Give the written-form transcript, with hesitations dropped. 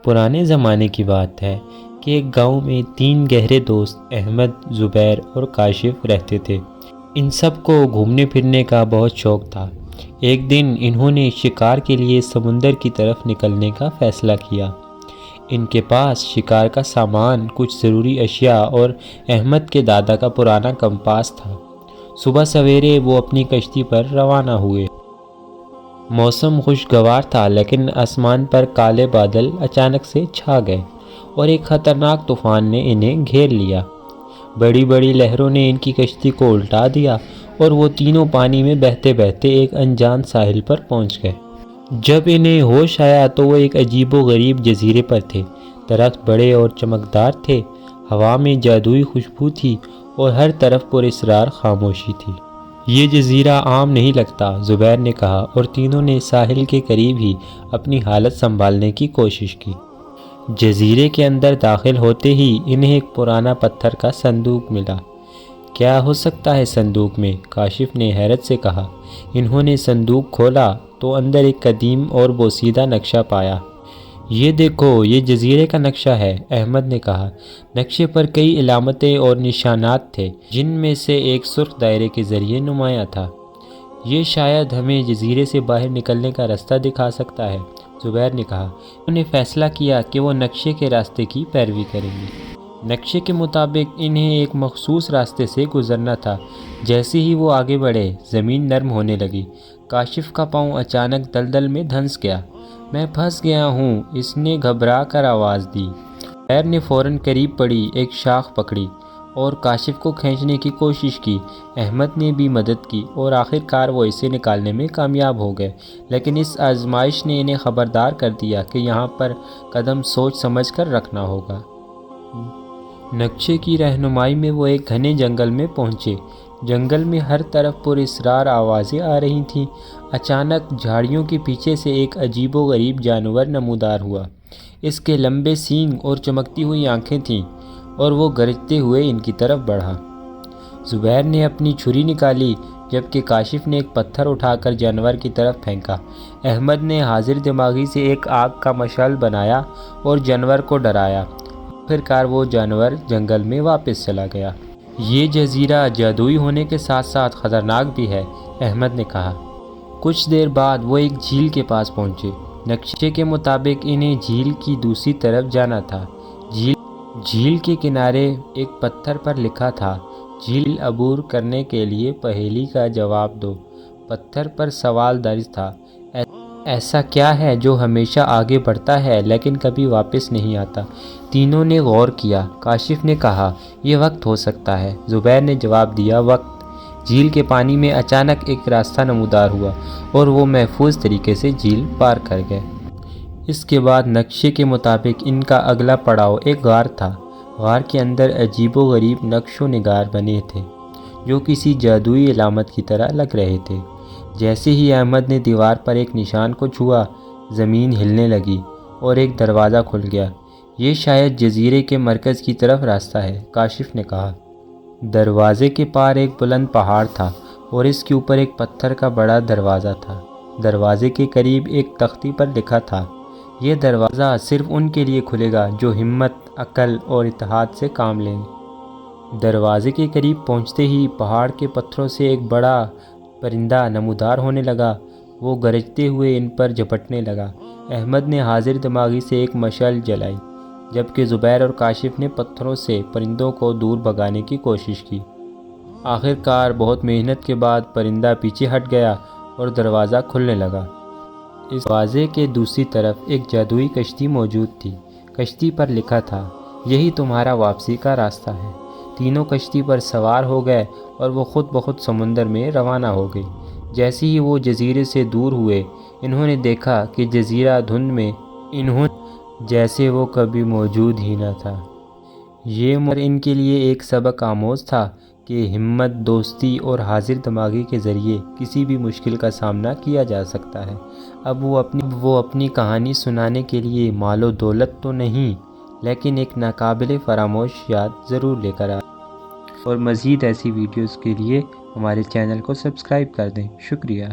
پرانے زمانے کی بات ہے کہ ایک گاؤں میں 3 گہرے دوست احمد، زبیر اور کاشف رہتے تھے۔ ان سب کو گھومنے پھرنے کا بہت شوق تھا۔ ایک دن انہوں نے شکار کے لیے سمندر کی طرف نکلنے کا فیصلہ کیا۔ ان کے پاس شکار کا سامان، کچھ ضروری اشیاء اور احمد کے دادا کا پرانا کمپاس تھا۔ صبح سویرے وہ اپنی کشتی پر روانہ ہوئے۔ موسم خوشگوار تھا، لیکن آسمان پر کالے بادل اچانک سے چھا گئے اور ایک خطرناک طوفان نے انہیں گھیر لیا۔ بڑی بڑی لہروں نے ان کی کشتی کو الٹا دیا اور وہ تینوں پانی میں بہتے بہتے ایک انجان ساحل پر پہنچ گئے۔ جب انہیں ہوش آیا تو وہ ایک عجیب و غریب جزیرے پر تھے۔ درخت بڑے اور چمکدار تھے، ہوا میں جادوئی خوشبو تھی اور ہر طرف پراسرار خاموشی تھی۔ یہ جزیرہ عام نہیں لگتا، زبیر نے کہا، اور تینوں نے ساحل کے قریب ہی اپنی حالت سنبھالنے کی کوشش کی۔ جزیرے کے اندر داخل ہوتے ہی انہیں ایک پرانا پتھر کا صندوق ملا۔ کیا ہو سکتا ہے صندوق میں؟ کاشف نے حیرت سے کہا۔ انہوں نے صندوق کھولا تو اندر ایک قدیم اور بوسیدہ نقشہ پایا۔ یہ دیکھو، یہ جزیرے کا نقشہ ہے، احمد نے کہا۔ نقشے پر کئی علامتیں اور نشانات تھے، جن میں سے ایک سرخ دائرے کے ذریعے نمایاں تھا۔ یہ شاید ہمیں جزیرے سے باہر نکلنے کا راستہ دکھا سکتا ہے، زبیر نے کہا۔ انہوں نے فیصلہ کیا کہ وہ نقشے کے راستے کی پیروی کریں گے۔ نقشے کے مطابق انہیں ایک مخصوص راستے سے گزرنا تھا۔ جیسے ہی وہ آگے بڑھے، زمین نرم ہونے لگی۔ کاشف کا پاؤں اچانک دلدل میں دھنس گیا۔ میں پھنس گیا ہوں، اس نے گھبرا کر آواز دی۔ زبیر نے فوراً قریب پڑی ایک شاخ پکڑی اور کاشف کو کھینچنے کی کوشش کی۔ احمد نے بھی مدد کی اور آخر کار وہ اسے نکالنے میں کامیاب ہو گئے، لیکن اس آزمائش نے انہیں خبردار کر دیا کہ یہاں پر قدم سوچ سمجھ کر رکھنا ہوگا۔ نقشے کی رہنمائی میں وہ ایک گھنے جنگل میں پہنچے۔ جنگل میں ہر طرف پراسرار آوازیں آ رہی تھیں۔ اچانک جھاڑیوں کے پیچھے سے ایک عجیب و غریب جانور نمودار ہوا۔ اس کے لمبے سینگ اور چمکتی ہوئی آنکھیں تھیں اور وہ گرجتے ہوئے ان کی طرف بڑھا۔ زبیر نے اپنی چھری نکالی، جبکہ کاشف نے ایک پتھر اٹھا کر جانور کی طرف پھینکا۔ احمد نے حاضر دماغی سے ایک آگ کا مشعل بنایا اور جانور کو ڈرایا۔ آخرکار وہ جانور جنگل میں واپس چلا گیا۔ یہ جزیرہ جادوئی ہونے کے ساتھ ساتھ خطرناک بھی ہے، احمد نے کہا۔ کچھ دیر بعد وہ ایک جھیل کے پاس پہنچے۔ نقشے کے مطابق انہیں جھیل کی دوسری طرف جانا تھا۔ جھیل کے کنارے ایک پتھر پر لکھا تھا، جھیل عبور کرنے کے لیے پہیلی کا جواب دو۔ پتھر پر سوال درج تھا، ایسا کیا ہے جو ہمیشہ آگے بڑھتا ہے لیکن کبھی واپس نہیں آتا؟ تینوں نے غور کیا۔ کاشف نے کہا، یہ وقت ہو سکتا ہے۔ زبیر نے جواب دیا، وقت۔ جھیل کے پانی میں اچانک ایک راستہ نمودار ہوا اور وہ محفوظ طریقے سے جھیل پار کر گئے۔ اس کے بعد نقشے کے مطابق ان کا اگلا پڑاؤ ایک غار تھا۔ غار کے اندر عجیب و غریب نقش و نگار بنے تھے، جو کسی جادوئی علامت کی طرح لگ رہے تھے۔ جیسے ہی احمد نے دیوار پر ایک نشان کو چھوا، زمین ہلنے لگی اور ایک دروازہ کھل گیا۔ یہ شاید جزیرے کے مرکز کی طرف راستہ ہے، کاشف نے کہا۔ دروازے کے پار ایک بلند پہاڑ تھا اور اس کے اوپر ایک پتھر کا بڑا دروازہ تھا۔ دروازے کے قریب ایک تختی پر لکھا تھا، یہ دروازہ صرف ان کے لیے کھلے گا جو ہمت، عقل اور اتحاد سے کام لیں۔ دروازے کے قریب پہنچتے ہی پہاڑ کے پتھروں سے ایک بڑا پرندہ نمودار ہونے لگا۔ وہ گرجتے ہوئے ان پر جھپٹنے لگا۔ احمد نے حاضر دماغی سے ایک مشعل جلائی، جبکہ زبیر اور کاشف نے پتھروں سے پرندوں کو دور بھگانے کی کوشش کی۔ آخرکار بہت محنت کے بعد پرندہ پیچھے ہٹ گیا اور دروازہ کھلنے لگا۔ اس دروازے کے دوسری طرف ایک جادوئی کشتی موجود تھی۔ کشتی پر لکھا تھا، یہی تمہارا واپسی کا راستہ ہے۔ تینوں کشتی پر سوار ہو گئے اور وہ خود بخود سمندر میں روانہ ہو گئی۔ جیسے ہی وہ جزیرے سے دور ہوئے، انہوں نے دیکھا کہ جزیرہ دھند میں جیسے وہ کبھی موجود ہی نہ تھا۔ یہ منظر ان کے لیے ایک سبق آموز تھا کہ ہمت، دوستی اور حاضر دماغی کے ذریعے کسی بھی مشکل کا سامنا کیا جا سکتا ہے۔ اب وہ اپنی کہانی سنانے کے لیے مال و دولت تو نہیں، لیکن ایک ناقابل فراموش یاد ضرور لے کر آئے۔ اور مزید ایسی ویڈیوز کے لیے ہمارے چینل کو سبسکرائب کر دیں۔ شکریہ۔